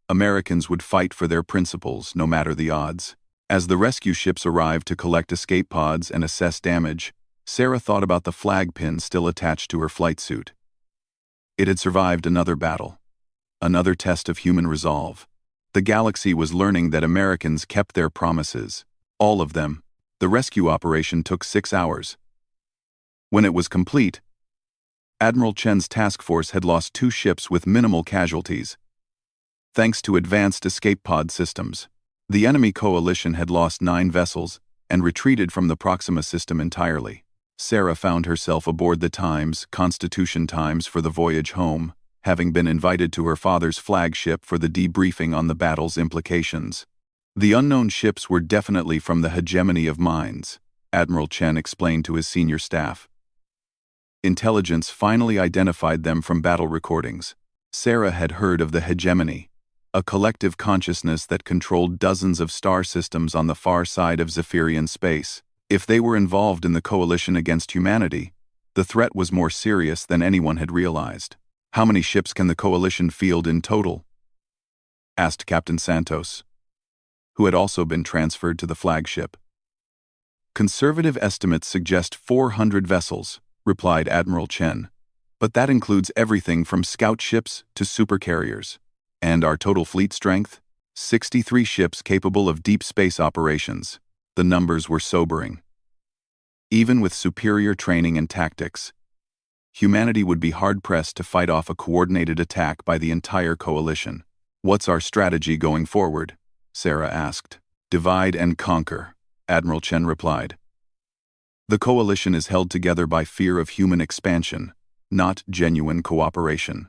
Americans would fight for their principles, no matter the odds. As the rescue ships arrived to collect escape pods and assess damage, Sarah thought about the flag pin still attached to her flight suit. It had survived another battle, another test of human resolve. The galaxy was learning that Americans kept their promises. All of them. The rescue operation took 6 hours. When it was complete, Admiral Chen's task force had lost 2 ships with minimal casualties, thanks to advanced escape pod systems. The enemy coalition had lost 9 vessels and retreated from the Proxima system entirely. Sarah found herself aboard the Times Constitution Times for the voyage home, having been invited to her father's flagship for the debriefing on the battle's implications. The unknown ships were definitely from the hegemony of minds, Admiral Chen explained to his senior staff. Intelligence finally identified them from battle recordings. Sarah had heard of the hegemony, a collective consciousness that controlled dozens of star systems on the far side of Zephyrian space. If they were involved in the coalition against humanity, the threat was more serious than anyone had realized. How many ships can the coalition field in total? Asked Captain Santos, who had also been transferred to the flagship. Conservative estimates suggest 400 vessels, replied Admiral Chen, but that includes everything from scout ships to supercarriers. And our total fleet strength? 63 ships capable of deep space operations. The numbers were sobering. Even with superior training and tactics, humanity would be hard-pressed to fight off a coordinated attack by the entire coalition. What's our strategy going forward? Sarah asked. Divide and conquer, Admiral Chen replied. The coalition is held together by fear of human expansion, not genuine cooperation.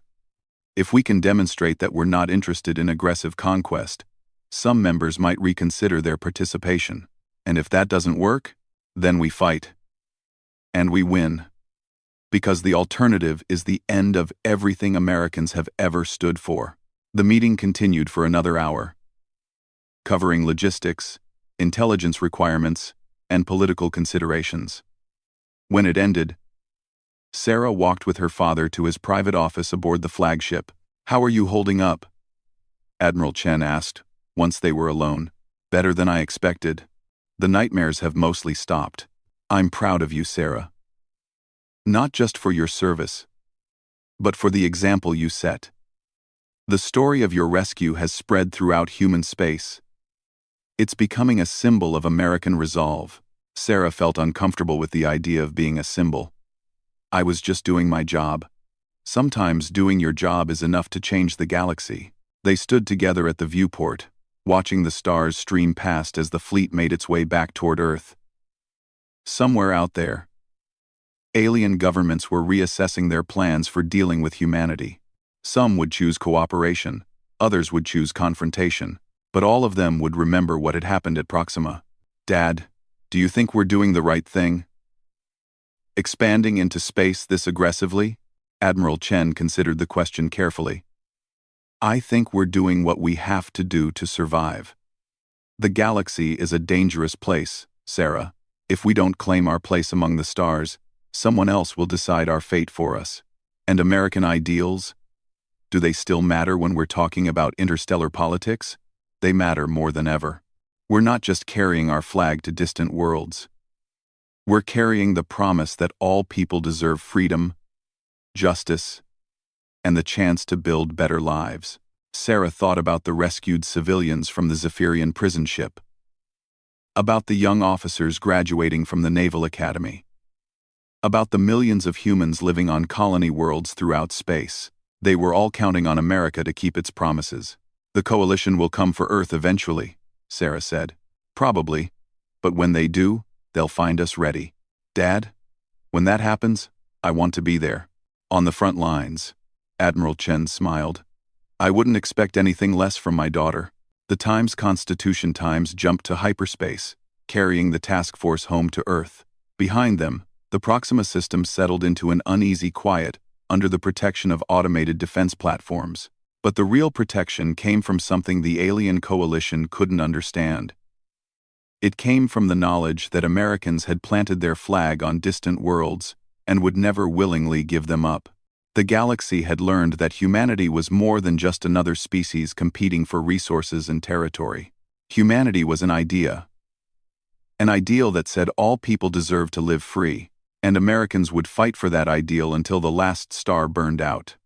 If we can demonstrate that we're not interested in aggressive conquest, some members might reconsider their participation. And if that doesn't work, then we fight. And we win. Because the alternative is the end of everything Americans have ever stood for. The meeting continued for another hour, covering logistics, intelligence requirements, and political considerations. When it ended, Sarah walked with her father to his private office aboard the flagship. "How are you holding up?" Admiral Chen asked, once they were alone. "Better than I expected. The nightmares have mostly stopped. I'm proud of you, Sarah. Not just for your service, but for the example you set. The story of your rescue has spread throughout human space. It's becoming a symbol of American resolve." Sarah felt uncomfortable with the idea of being a symbol. "I was just doing my job. Sometimes doing your job is enough to change the galaxy." They stood together at the viewport, watching the stars stream past as the fleet made its way back toward Earth. Somewhere out there, alien governments were reassessing their plans for dealing with humanity. Some would choose cooperation, others would choose confrontation, but all of them would remember what had happened at Proxima. "Dad, do you think we're doing the right thing? Expanding into space this aggressively?" Admiral Chen considered the question carefully. "I think we're doing what we have to do to survive. The galaxy is a dangerous place, Sarah. If we don't claim our place among the stars, someone else will decide our fate for us. And American ideals? Do they still matter when we're talking about interstellar politics? They matter more than ever. We're not just carrying our flag to distant worlds. We're carrying the promise that all people deserve freedom, justice, and the chance to build better lives." Sarah thought about the rescued civilians from the Zephyrian prison ship, about the young officers graduating from the Naval Academy, about the millions of humans living on colony worlds throughout space. They were all counting on America to keep its promises. "The coalition will come for Earth eventually," Sarah said. "Probably, but when they do, they'll find us ready. Dad, when that happens, I want to be there. On the front lines." Admiral Chen smiled. "I wouldn't expect anything less from my daughter." The Times-Constitution Times jumped to hyperspace, carrying the task force home to Earth. Behind them, the Proxima system settled into an uneasy quiet under the protection of automated defense platforms. But the real protection came from something the alien coalition couldn't understand. It came from the knowledge that Americans had planted their flag on distant worlds and would never willingly give them up. The galaxy had learned that humanity was more than just another species competing for resources and territory. Humanity was an idea. An ideal that said all people deserved to live free, and Americans would fight for that ideal until the last star burned out.